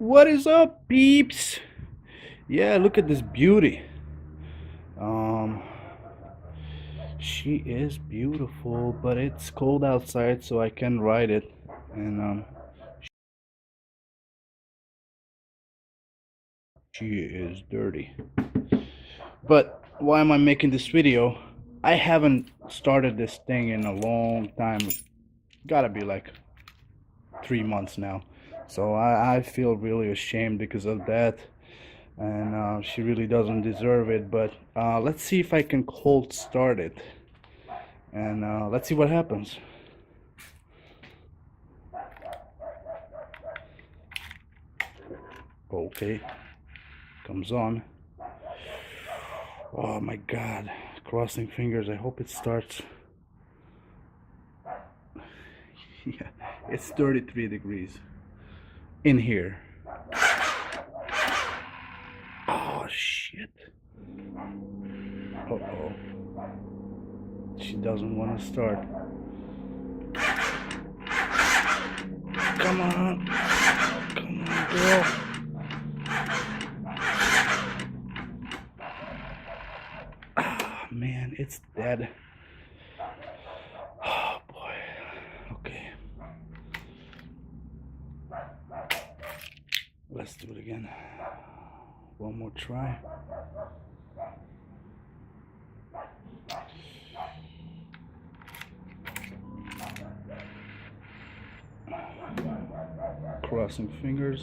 What is up, peeps? Yeah, look at this beauty. Um, she is beautiful, but it's cold outside, so I can ride it. And she is dirty. But why am I making this video? I haven't started this thing in a long time. Gotta be like 3 months now. So I feel really ashamed because of that. And she really doesn't deserve it, but let's see if I can cold start it, and let's see what happens. Okay, comes on. Oh my god, crossing fingers. I hope it starts. Yeah, it's 33 degrees in here. Oh shit. Uh-oh. She doesn't want to start. Come on. Come on, girl. Ah, man, it's dead. Oh, boy. Okay. Let's do it again. One more try. Crossing fingers.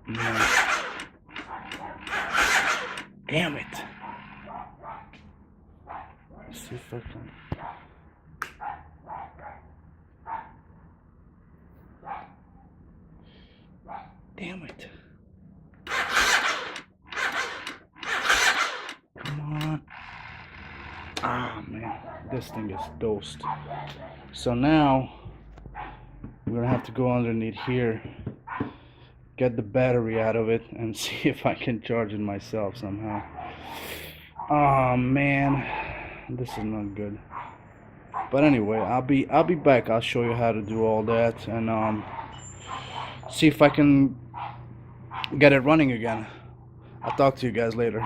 No. Damn it. Let's see if I can. Damn it. Come on. Ah, man. This thing is toast. So now we're gonna have to go underneath here, get the battery out of it, and see if I can charge it myself somehow. Oh man, this is not good. But anyway, I'll be back. I'll show you how to do all that, and see if I can get it running again. I'll talk to you guys later.